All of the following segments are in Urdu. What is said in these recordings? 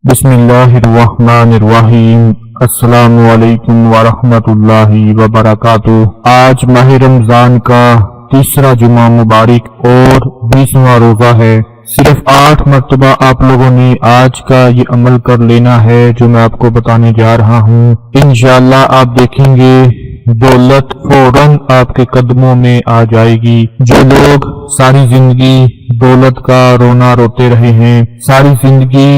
بسم اللہ الرحمن الرحیم۔ السلام علیکم ورحمۃ اللہ وبرکاتہ۔ آج ماہ رمضان کا تیسرا جمعہ مبارک اور 20واں روزہ ہے۔ صرف 8 مرتبہ آپ لوگوں نے آج کا یہ عمل کر لینا ہے جو میں آپ کو بتانے جا رہا ہوں۔ انشاءاللہ آپ دیکھیں گے دولت فوراً آپ کے قدموں میں آ جائے گی۔ جو لوگ ساری زندگی دولت کا رونا روتے رہے ہیں، ساری زندگی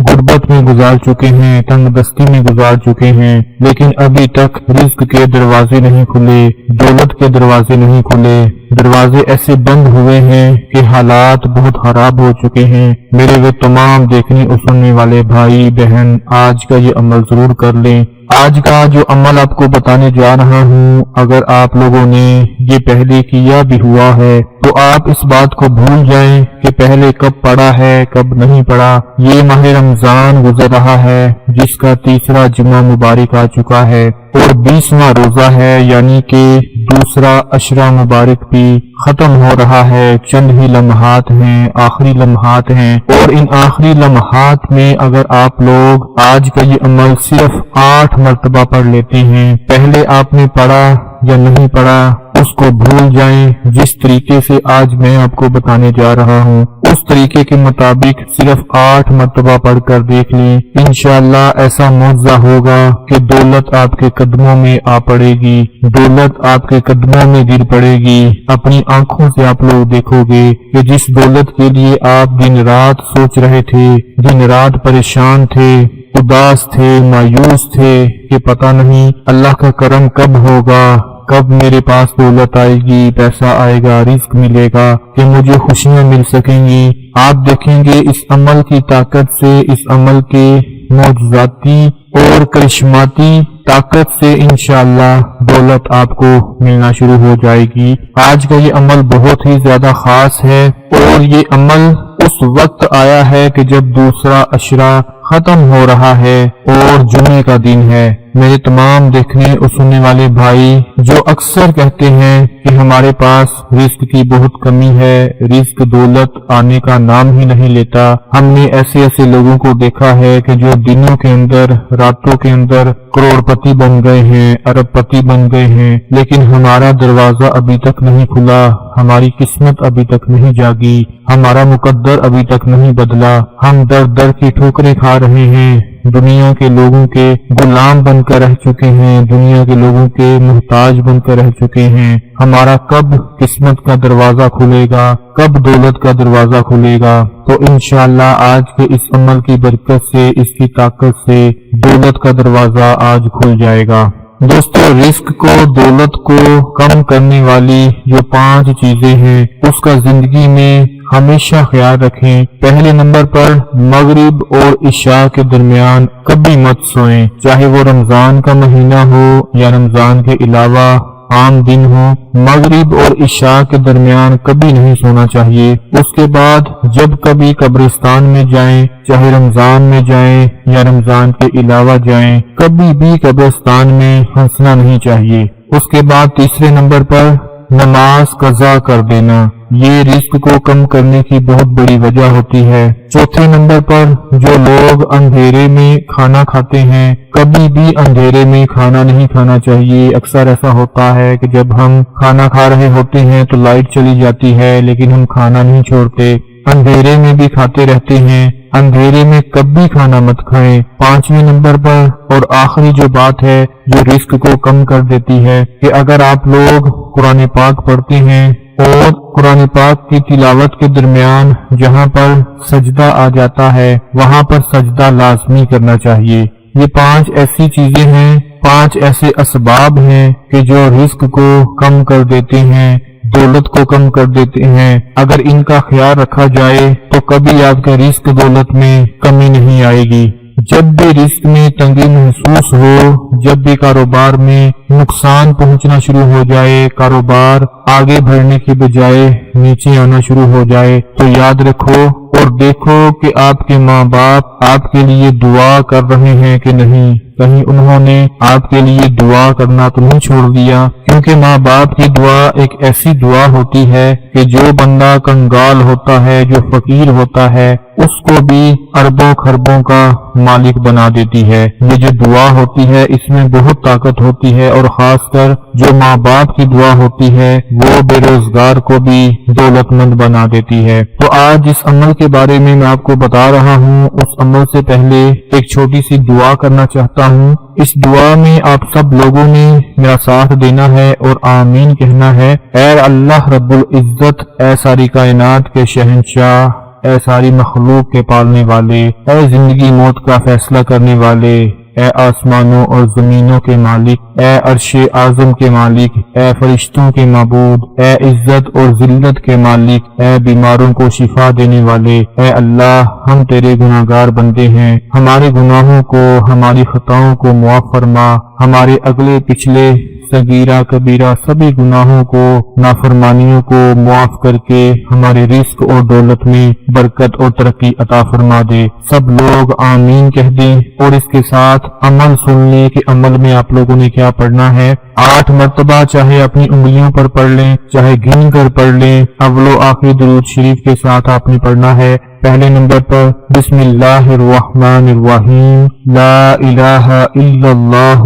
غربت میں گزار چکے ہیں، تنگ دستی میں گزار چکے ہیں، لیکن ابھی تک رزق کے دروازے نہیں کھلے، دولت کے دروازے نہیں کھلے، دروازے ایسے بند ہوئے ہیں کہ حالات بہت خراب ہو چکے ہیں۔ میرے وہ تمام دیکھنے اور سننے والے بھائی بہن آج کا یہ عمل ضرور کر لیں۔ آج کا جو عمل آپ کو بتانے جا رہا ہوں، اگر آپ لوگوں نے یہ پہلے کیا بھی ہوا ہے تو آپ اس بات کو بھول جائیں کہ پہلے کب پڑھا ہے کب نہیں پڑھا۔ یہ ماہ رمضان گزر رہا ہے جس کا تیسرا جمعہ مبارک آ چکا ہے اور 20واں روزہ ہے، یعنی کہ دوسرا عشرہ مبارک بھی ختم ہو رہا ہے۔ چند ہی لمحات ہیں، آخری لمحات ہیں، اور ان آخری لمحات میں اگر آپ لوگ آج کا یہ عمل صرف 8 مرتبہ پڑھ لیتے ہیں، پہلے آپ نے پڑھا یا نہیں پڑھا اس کو بھول جائیں۔ جس طریقے سے آج میں آپ کو بتانے جا رہا ہوں اس طریقے کے مطابق صرف 8 مرتبہ پڑھ کر دیکھ لیں، انشاءاللہ ایسا معجزہ ہوگا کہ دولت آپ کے قدموں میں آ پڑے گی، دولت آپ کے قدموں میں گر پڑے گی۔ اپنی آنکھوں سے آپ لوگ دیکھو گے کہ جس دولت کے لیے آپ دن رات سوچ رہے تھے، دن رات پریشان تھے، اداس تھے، مایوس تھے کہ پتہ نہیں اللہ کا کرم کب ہوگا، کب میرے پاس دولت آئے گی، پیسہ آئے گا، رزق ملے گا، کہ مجھے خوشیاں مل سکیں گی۔ آپ دیکھیں گے اس عمل کی طاقت سے، اس عمل کے معجزاتی اور کرشماتی طاقت سے انشاءاللہ دولت آپ کو ملنا شروع ہو جائے گی۔ آج کا یہ عمل بہت ہی زیادہ خاص ہے اور یہ عمل اس وقت آیا ہے کہ جب دوسرا عشرہ ختم ہو رہا ہے اور جمعے کا دن ہے۔ میرے تمام دیکھنے اور سننے والے بھائی جو اکثر کہتے ہیں کہ ہمارے پاس رزق کی بہت کمی ہے، رزق دولت آنے کا نام ہی نہیں لیتا، ہم نے ایسے لوگوں کو دیکھا ہے کہ جو دنوں کے اندر راتوں کے اندر کروڑ پتی بن گئے ہیں، ارب پتی بن گئے ہیں، لیکن ہمارا دروازہ ابھی تک نہیں کھلا، ہماری قسمت ابھی تک نہیں جاگی، ہمارا مقدر ابھی تک نہیں بدلا، ہم در در کی ٹھوکریں کھا رہے ہیں، دنیا کے لوگوں کے غلام بن کر رہ چکے ہیں، دنیا کے لوگوں کے محتاج بن کر رہ چکے ہیں۔ ہمارا کب قسمت کا دروازہ کھلے گا، کب دولت کا دروازہ کھلے گا؟ تو انشاءاللہ آج کے اس عمل کی برکت سے، اس کی طاقت سے دولت کا دروازہ آج کھل جائے گا۔ دوستو، رزق کو، دولت کو کم کرنے والی جو 5 چیزیں ہیں اس کا زندگی میں ہمیشہ خیال رکھیں۔ پہلے نمبر پر مغرب اور عشاء کے درمیان کبھی مت سوئیں، چاہے وہ رمضان کا مہینہ ہو یا رمضان کے علاوہ عام دن ہو، مغرب اور عشاء کے درمیان کبھی نہیں سونا چاہیے۔ اس کے بعد جب کبھی قبرستان میں جائیں، چاہے رمضان میں جائیں یا رمضان کے علاوہ جائیں، کبھی بھی قبرستان میں ہنسنا نہیں چاہیے۔ اس کے بعد تیسرے نمبر پر نماز قضا کر دینا، یہ رزق کو کم کرنے کی بہت بڑی وجہ ہوتی ہے۔ چوتھے نمبر پر جو لوگ اندھیرے میں کھانا کھاتے ہیں، کبھی بھی اندھیرے میں کھانا نہیں کھانا چاہیے۔ اکثر ایسا ہوتا ہے کہ جب ہم کھانا کھا رہے ہوتے ہیں تو لائٹ چلی جاتی ہے لیکن ہم کھانا نہیں چھوڑتے، اندھیرے میں بھی کھاتے رہتے ہیں۔ اندھیرے میں کبھی کھانا مت کھائیں۔ 5ویں نمبر پر اور آخری جو بات ہے جو رزق کو کم کر دیتی ہے کہ اگر آپ لوگ قرآن پاک پڑھتے ہیں اور قرآن پاک کی تلاوت کے درمیان جہاں پر سجدہ آ جاتا ہے وہاں پر سجدہ لازمی کرنا چاہیے۔ یہ 5 ایسی چیزیں ہیں، 5 ایسے اسباب ہیں کہ جو رزق کو کم کر دیتے ہیں، دولت کو کم کر دیتے ہیں۔ اگر ان کا خیال رکھا جائے تو کبھی آپ کے رزق دولت میں کمی نہیں آئے گی۔ جب بھی رزق میں تنگی محسوس ہو، جب بھی کاروبار میں نقصان پہنچنا شروع ہو جائے، کاروبار آگے بڑھنے کی بجائے نیچے آنا شروع ہو جائے، تو یاد رکھو اور دیکھو کہ آپ کے ماں باپ آپ کے لیے دعا کر رہے ہیں کہ نہیں۔ کہیں انہوں نے آپ کے لیے دعا کرنا تو نہیں چھوڑ دیا، کیونکہ ماں باپ کی دعا ایک ایسی دعا ہوتی ہے کہ جو بندہ کنگال ہوتا ہے، جو فقیر ہوتا ہے، اس کو بھی اربوں خربوں کا مالک بنا دیتی ہے۔ یہ جو دعا ہوتی ہے اس میں بہت طاقت ہوتی ہے، اور خاص کر جو ماں باپ کی دعا ہوتی ہے وہ بے روزگار کو بھی دولت مند بنا دیتی ہے۔ تو آج جس عمل کے بارے میں آپ کو بتا رہا ہوں، اس عمل سے پہلے ایک چھوٹی سی دعا کرنا چاہتا ہوں۔ اس دعا میں آپ سب لوگوں نے میرا ساتھ دینا ہے اور آمین کہنا ہے۔ اے اللہ رب العزت، اے ساری کائنات کے شہنشاہ، اے ساری مخلوق کے پالنے والے، اے زندگی موت کا فیصلہ کرنے والے، اے آسمانوں اور زمینوں کے مالک، اے عرش اعظم کے مالک، اے فرشتوں کے معبود، اے عزت اور ذلت کے مالک، اے بیماروں کو شفا دینے والے، اے اللہ ہم تیرے گناہگار بندے ہیں، ہمارے گناہوں کو، ہماری خطاؤں کو معاف فرما، ہمارے اگلے پچھلے صغیرہ کبیرہ سبھی گناہوں کو، نافرمانیوں کو معاف کر کے ہمارے رزق اور دولت میں برکت اور ترقی عطا فرما دے۔ سب لوگ آمین کہہ دیں اور اس کے ساتھ عمل سن لیں کہ عمل میں آپ لوگوں نے کیا پڑھنا ہے۔ 8 مرتبہ چاہے اپنی انگلیوں پر پڑھ لیں، چاہے گن کر پڑھ لیں، اول و آخری درود شریف کے ساتھ آپ نے پڑھنا ہے۔ پہلے نمبر پر بسم اللہ الرحمن الرحیم، لا الہ الا اللہ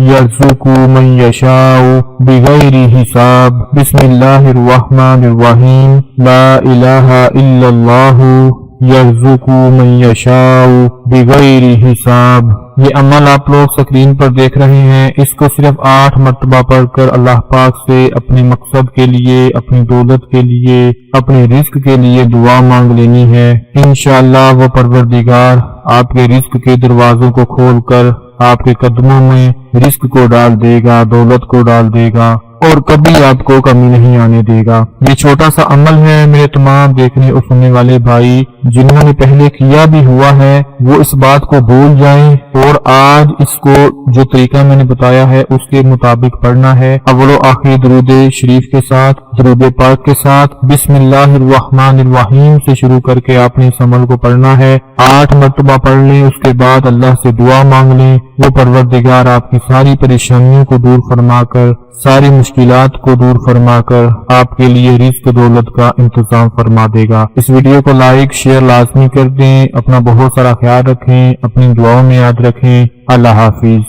یرزق من یشاء بغیر حساب، بسم اللہ الرحمن الرحیم، لا الہ الا اللہ یرزق من یشاء بغیر حساب۔ یہ عمل آپ لوگ سکرین پر دیکھ رہے ہیں، اس کو صرف 8 مرتبہ پڑھ کر اللہ پاک سے اپنے مقصد کے لیے، اپنی دولت کے لیے، اپنے رزق کے لیے دعا مانگ لینی ہے۔ انشاءاللہ وہ پروردگار آپ کے رزق کے دروازوں کو کھول کر آپ کے قدموں میں رزق کو ڈال دے گا، دولت کو ڈال دے گا، اور کبھی آپ کو کمی نہیں آنے دے گا۔ یہ چھوٹا سا عمل ہے، میرے تمام دیکھنے اور سننے والے بھائی جنہوں نے پہلے کیا بھی ہوا ہے وہ اس بات کو بھول جائیں اور آج اس کو جو طریقہ میں نے بتایا ہے اس کے مطابق پڑھنا ہے۔ اول و آخری درود شریف کے ساتھ، درود پاک کے ساتھ، بسم اللہ الرحمن الرحیم سے شروع کر کے آپ نے اس عمل کو پڑھنا ہے۔ 8 مرتبہ پڑھ لیں، اس کے بعد اللہ سے دعا مانگ لیں، وہ پروردگار آپ کی ساری پریشانیوں کو دور فرما کر، ساری مشکلات کو دور فرما کر آپ کے لیے رزق دولت کا انتظام فرما دے گا۔ اس ویڈیو کو لائک شیئر لازمی کر دیں، اپنا بہت سارا خیال رکھیں، اپنی دعاؤں میں یاد رکھیں۔ اللہ حافظ۔